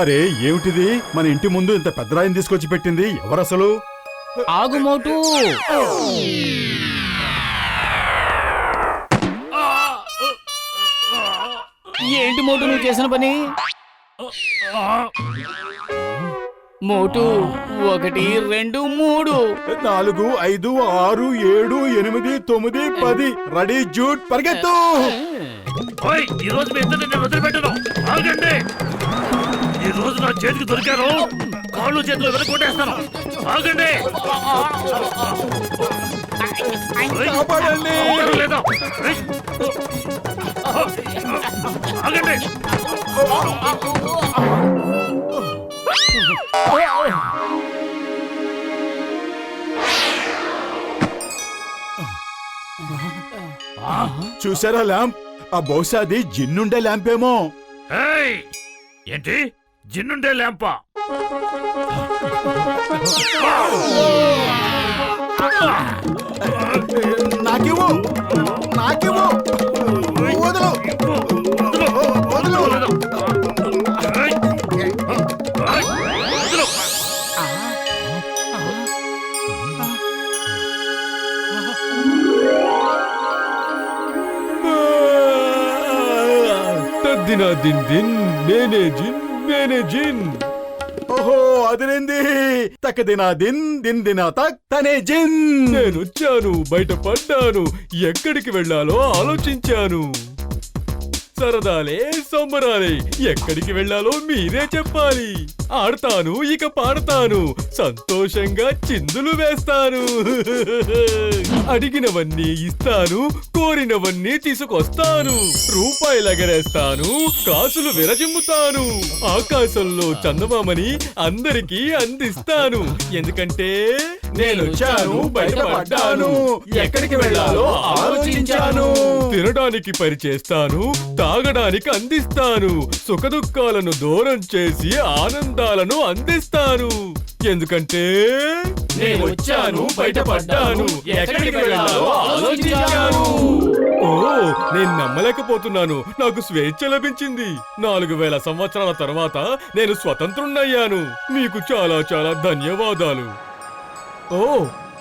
అరే ఏమిటిది? మన ఇంటి ముందు ఇంత పెద్ద రాయిని తీసుకొచ్చి పెట్టింది ఎవరసలు? ఆగు మోటు. ఏంటి మోటు నువ్వు చేసిన పని? మోటు 1 2 3 4 5 6 7 8 9 10 రెడీ జూట్ పరిగెత్తు. ఈ రోజు మీ ఇద్దరిని నేను వదిలిపెట్టను. ఆగండి. ఈ రోజు నా చేతికి దొరికారు, కాళ్ళు చేతులు వెనకొట్టేస్తాను. ఆగండి. కాపాడండి. లేదా ఆగండి. చూసారా ల్యాంప్? ఆ బహుశా అది జిన్నుండే ల్యాంప్ ఏమో. ఏంటి జిన్నుండే ల్యాంపా? నాకివ్వు, నాకివ్వు. వదలు, వదలు. దిన్ దిన్ నేనే జిన్, నేనే జిన్. ఓహో అదిరింది. తక్క దినా దిన్, దిన్ దినా తక్ తనే జిన్. నేనొచ్చాను, బయటపడ్డాను, ఎక్కడికి వెళ్ళాలో ఆలోచించాను. సరదాలే సంబరాలే, ఎక్కడికి వెళ్ళాలో మీరే చెప్పాలి. ఆడతాను, ఇక పాడతాను, సంతోషంగా చిందులు వేస్తాను. అడిగినవన్నీ ఇస్తాను, కోరినవన్నీ తీసుకొస్తాను. రూపాయలు ఎగరేస్తాను, కాసులు విరజిమ్ముతాను. ఆకాశంలో చందమామని అందరికీ అందిస్తాను. ఎందుకంటే నేనొచ్చాను, బయటపడ్డాను, ఎక్కడికి వెళ్ళాలో ఆలోచించాను. తినడానికి పరిచేస్తాను, తాగడానికి అందిస్తాను, సుఖదుఖాలను దూరం చేసి ఆనందాలను అందిస్తాను. ఎందుకంటే నేను వచ్చాను, బయటపడ్డాను, ఎక్కడికి వెళ్ళాలో ఆలోచించాను. ఓ నేను నమ్మలేకపోతున్నాను. నాకు స్వేచ్ఛ లభించింది. 4000 సంవత్సరాల తర్వాత నేను స్వతంత్రుణ్ణయ్యాను. మీకు చాలా చాలా ధన్యవాదాలు. ఓ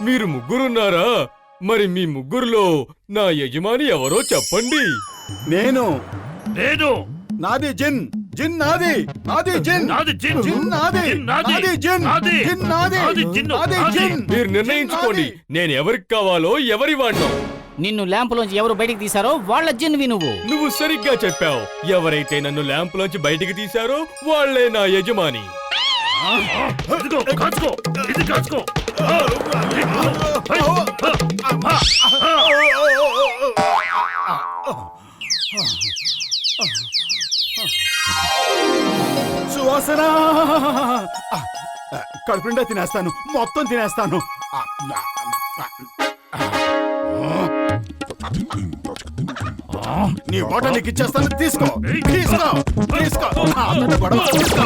మీరు ముగ్గురున్నారా? మరి మీ ముగ్గురులో నా యజమాని ఎవరో చెప్పండి. నేను నేను నాది జిన్, జిన్ నాది, నాది జిన్, నాది జిన్, జిన్ నాది, నాది, నాది జిన్, నాది, జిన్ నాది, నాది జిన్, నాది నాది. జిన్. మీరు నిర్ణయించుకోండి, నేను ఎవరికి కావాలో ఎవరి వాడినో. నిన్ను ల్యాంపులోంచి ఎవరు బయటికి తీశారో వాళ్ళ జిన్వి నువ్వు. నువ్వు సరిగ్గా చెప్పావు. ఎవరైతే నన్ను ల్యాంపులోంచి బయటికి తీశారో వాళ్లే నా యజమాని. ఇదిగో కాచుకో, ఇది కాచుకో. సువాసన. కడుపుండా తినేస్తాను, మొత్తం తినేస్తాను. నీ ఓట నీకు ఇచ్చేస్తాను, తీసుకో, తీసుకో, తీసుకో. అంతటా గొడవ తీసుకో.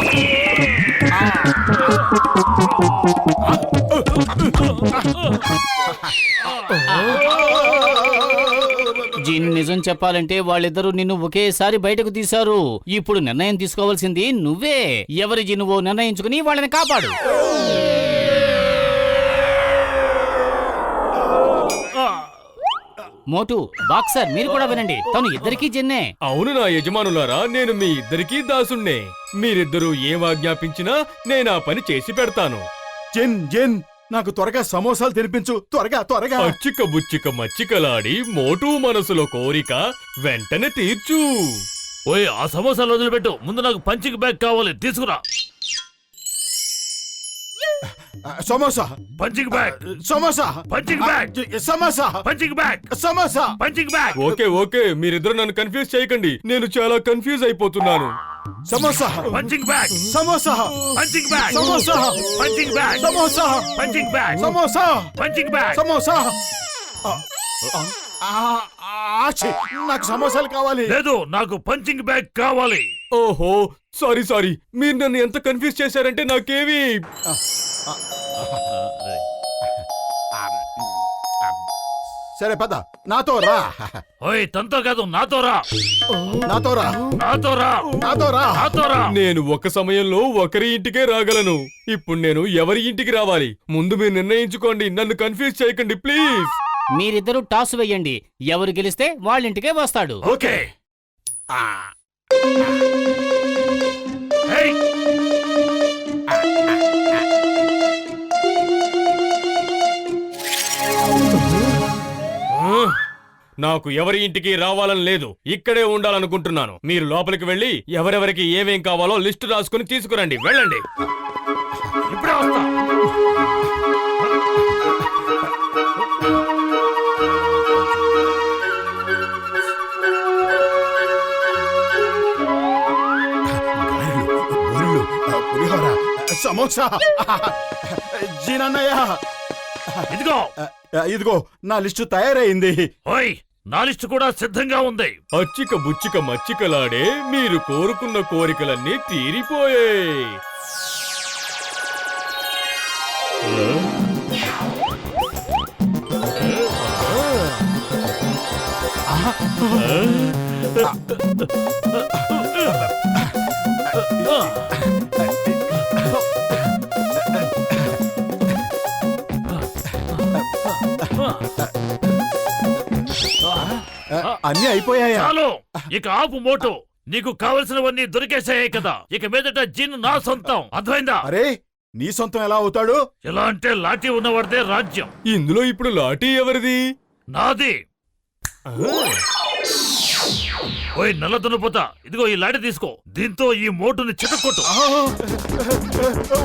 జిన్ నిజం చెప్పాలంటే వాళ్ళిద్దరూ నిన్ను ఒకేసారి బయటకు తీశారు. ఇప్పుడు నిర్ణయం తీసుకోవాల్సింది నువ్వే. ఎవరి జిన్నువో నిర్ణయించుకుని వాళ్ళని కాపాడు. మోటు, బాక్సర్ మీరు కూడా వినండి. తను ఇద్దరికీ జిన్నే. అవును నా యజమానులారా, నేను మీ ఇద్దరికీ దాసుణ్ణే. మీరిద్దరూ ఏం ఆజ్ఞాపించినా నేను ఆ పని చేసి పెడతాను. జిన్, జిన్ నాకు త్వరగా సమోసాలు తినిపించు, త్వరగా త్వరగా. అచ్చిక బుచ్చిక మచ్చికలాడి మోటు మనసులో కోరిక వెంటనే తీర్చు. ఓయ్ ఆ సమోసాలు వదిలిపెట్టు. ముందు నాకు పంచింగ్ బ్యాగ్ కావాలి, తీసుకురా. Samosa, punching bag, samosa, punching bag, samosa, punching bag, samosa, punching bag. Okay okay, మీరిద్దరు నన్ను కన్ఫ్యూజ్ చేయకండి. నేను చాలా కన్ఫ్యూజ్ అయిపోతున్నాను. Samosa, punching bag, samosa, punching bag, samosa, punching bag, samosa, punching bag, samosa, punching bag. Samosa. నాకు సమోసాలు కావాలి. లేదు, నాకు పంచింగ్ బ్యాగ్ కావాలి. ఓహో సారీ సారీ, మీరు నన్ను ఎంత కన్ఫ్యూజ్ చేశారంటే నాకేవి సరే పద నాతో రా. ఓయ్ తనతో కాదు నాతో రా, నాతో రా. నాతో రా, నాతో రా. నాతో రా. నేను ఒక సమయంలో ఒకరి ఇంటికే రాగలను. ఇప్పుడు నేను ఎవరి ఇంటికి రావాలి? ముందు మీరు నిర్ణయించుకోండి, నన్ను కన్ఫ్యూజ్ చేయకండి ప్లీజ్. మీరిద్దరూ టాస్ వేయండి, ఎవరు గెలిస్తే వాళ్ళింటికే వస్తాడు. ఓకే. ఏయ్, నాకు ఎవరి ఇంటికి రావాలని లేదు, ఇక్కడే ఉండాలనుకుంటున్నాను. మీరు లోపలికి వెళ్ళి ఎవరెవరికి ఏమేం కావాలో లిస్టు రాసుకుని తీసుకురండి. వెళ్ళండి. ఇప్పుడే వస్తా. గారెలు, బూరెలు, పులిహోర, సమోసా. జీనన్నయ్య, ఇదిగో. ఇదిగో నా లిస్టు తయారైంది. ఓయ్ నా లిస్టు కూడా సిద్ధంగా ఉంది. అచ్చిక బుచ్చిక మచ్చికలాడే మీరు కోరుకున్న కోరికలన్నీ తీరిపోయాయి. అన్నీ అయిపోయాయా? చాలు, ఇక ఆపు మోటు. నీకు కావలసినవన్నీ దొరికేసాయి కదా, ఇక మీదట జిన్ నా సొంతం. అర్థమైందా? అరే నీ సొంతం ఎలా అవుతాడు? ఎలా అంటే లాఠీ ఉన్నవాడిదే రాజ్యం. ఇందులో ఇప్పుడు లాఠీ ఎవరిది? నాది. ఓయ్ నల్ల దున్నపోతా, ఇదిగో ఈ లాఠీ తీసుకో. దీంతో ఈ మోటుని చితక్కొట్టు.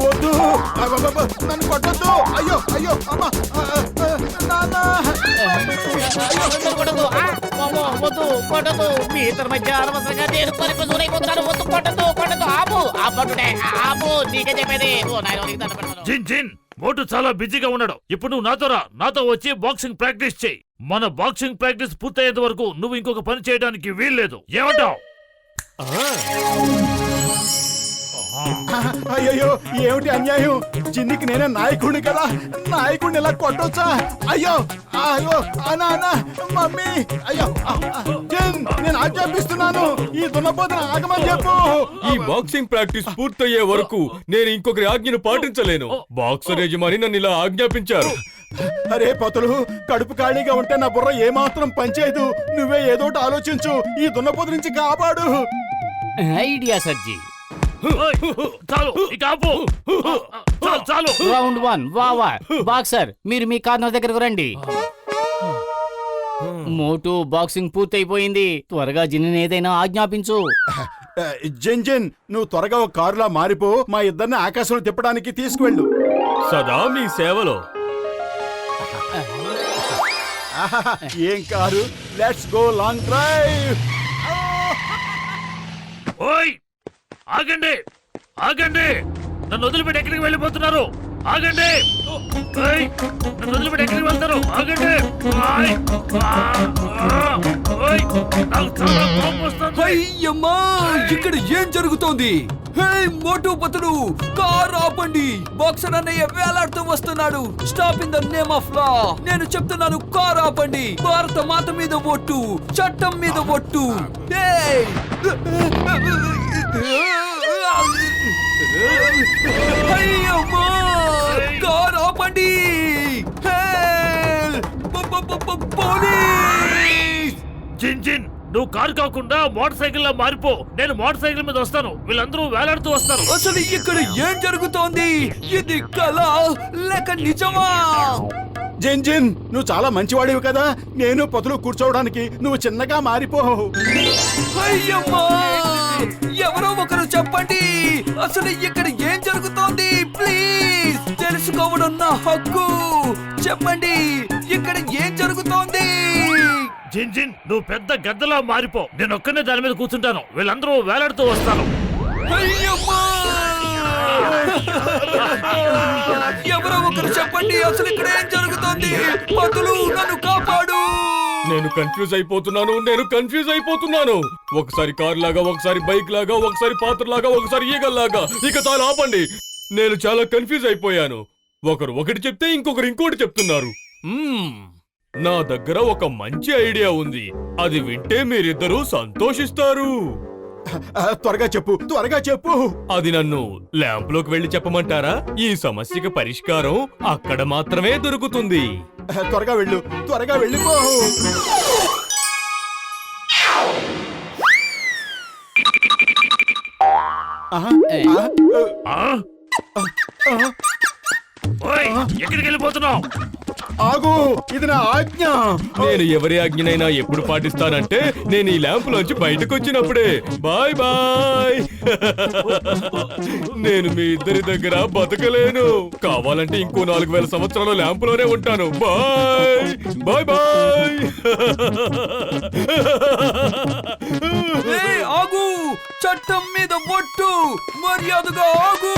వద్దు, అబ్బబ్బబ్బ, నన్ను కొట్టొద్దు. అయ్యో అయ్యో అమ్మ, నాన్న. కొట్టదు, ఆ, అమ్మో, వద్దు, కొట్టదు. మీ ఇద్దరి మధ్య అనవసరంగా నేను పరిపూర్ణైపోతున్నాను. వద్దు, కొట్టదు, కొట్టదు. ఆపు, ఆపట్టుడే, ఆపు. నీకే చెప్పేది. ఓ నాయనా, నీకు దండం పెడతాను. జిన్ జిన్, మోటు చాలా బిజీగా ఉన్నాడు. ఇప్పుడు నువ్వు నాతో రా, నాతో వచ్చి బాక్సింగ్ ప్రాక్టీస్ చేయి. మన బాక్సింగ్ ప్రాక్టీస్ పూర్తయ్యేంత వరకు నువ్వు ఇంకొక పని చేయడానికి వీల్లేదు. ఏమంటావ్? అయ్యో ఏమిటి అన్యాయం? చిన్నికి నేనే నాయకుడిని కదా, నాయకుడిని ఇలా కొట్టొచ్చా? అయ్యో అయ్యో నాన్న, మమ్మీ, అయ్యో జిన్, నేను ఆజ్ఞాపిస్తున్నాను, ఈ దున్నపోతున్న ఆగమని చెప్పు. ఈ బాక్సింగ్ ప్రాక్టీస్ పూర్తయ్యే వరకు నేను ఇంకొకరి ఆజ్ఞను పాటించలేను. బాక్సర్ యజమాని నన్ను ఇలా ఆజ్ఞాపించారు. అరే పతులు, కడుపు ఖాళీగా ఉంటే నా బుర్ర ఏమాత్రం పనిచేయదు. నువ్వే ఏదోటి ఆలోచించు, ఈ దున్నపోతు నుంచి కాపాడు. ఐడియా సజ్జి. ఓయ్, చాలు, ఇక ఆపు. చాలు చాలు. రౌండ్ 1 వావా. బాక్సర్, మీరు మీ కార్నర్ దగ్గరకు రండి. మోటు, బాక్సింగ్ పూర్తయిపోయింది. త్వరగా జిన్ ఏదైనా ఆజ్ఞాపించు. జిన్ జిన్, నువ్వు త్వరగా ఒక కారులా మారిపో, మా ఇద్దరిని ఆకాశంలో తిప్పడానికి తీసుకువెళ్ళు. సదా మీ సేవలో. ఏం car? Let's go long drive. ఓయ్ ఆగండి, ఆగండి. నన్ను వదిలిపెట్టి ఎక్కడికి వెళ్ళిపోతున్నారు? ఆగండి. ఓయ్, నన్ను వదిలిపెట్టి ఎక్కడికి వెళ్తారు? ఆగండి. ఓయ్, ఓయ్, నాకు చాలా కోపం వస్తుంది. అయ్యమ్మా, ఇక్కడ ఏం జరుగుతోంది? హే మోటు పతుడు, కార్ ఆపండి. బాక్సర్ అన్నయ్య వేలాడుతూ వస్తున్నాడు. Stop in the name of law. నేను చెప్తున్నాను, కార్ ఆపండి. భారత మాత మీద ఒట్టు, చట్టం మీద ఒట్టు. అయ్యమ్మా, కార్ ఆపండి. పోలీస్! జిన్ జిన్, నువ్వు కారు కాకుండా మోటార్ సైకిల్ లా మారిపో. నేను మోటార్ సైకిల్ మీద వస్తాను, వీళ్ళందరూ వేలాడుతూ వస్తారు. అసలు ఇక్కడ ఏం జరుగుతోంది? ఇది కళ లేక నిజమా? జిన్ జిన్, నువ్వు చాలా మంచివాడివి కదా, నేను పతులు కూర్చోవడానికి నువ్వు చిన్నగా మారిపో. అయ్యమ్మా, ఎవరో ఒకరు చెప్పండి, అసలు ఇక్కడ ఏం జరుగుతోంది? ప్లీజ్, తెలుసుకోవడం నా హక్కు. చెప్పండి, ఇక్కడ ఏం జరుగుతోంది? జిన్ జిన్, నువ్వు పెద్ద గద్దలా మారిపో. నేను ఒక్కనే దాని మీద కూర్చుంటాను, వీళ్ళందరూ వేలాడుతూ వస్తారు. అయ్యమ్మా, ఎవరో ఒకరు చెప్పండి, అసలు ఇక్కడ ఏం జరుగుతోంది? పతులు, నన్ను కాపాడు. నేను కన్ఫ్యూజ్ అయిపోతున్నాను. ఒకసారి కార్ లాగా, ఒకసారి బైక్ లాగా, ఒకసారి పాత్ర లాగా, ఒకసారి ఈగల్లాగా. ఇక చాలా ఆపండి, నేను చాలా కన్ఫ్యూజ్ అయిపోయాను. ఒకరు ఒకటి చెప్తే ఇంకొకరు ఇంకోటి చెప్తున్నారు. నా దగ్గర ఒక మంచి ఐడియా ఉంది. అది వింటే మీరిద్దరూ సంతోషిస్తారు. త్వరగా చెప్పు, త్వరగా చెప్పు. అది నన్ను ల్యాంప్లోకి వెళ్లి చెప్పమంటారా? ఈ సమస్యకి పరిష్కారం అక్కడ మాత్రమే దొరుకుతుంది. త్వరగా వెళ్ళు, త్వరగా వెళ్ళిపో. ఆహా, ఆ? ఓయ్, ఎక్కడికి వెళ్ళిపోతున్నావు? ఆగు, ఇది నా ఆజ్ఞ. నేను ఎవరి ఆజ్ఞనైనా ఎప్పుడు పాటిస్తానంటే నేను ఈ ల్యాంప్ లోంచి బయటకు వచ్చినప్పుడే. Bye bye. నేను మీ ఇద్దరి దగ్గర బతకలేను. కావాలంటే ఇంకో 4000 సంవత్సరాలు ల్యాంప్ లోనే ఉంటాను. Bye bye bye. ఏయ్, ఆగు! చట్టం మీద బొట్టు! మర్యాదగా ఆగు!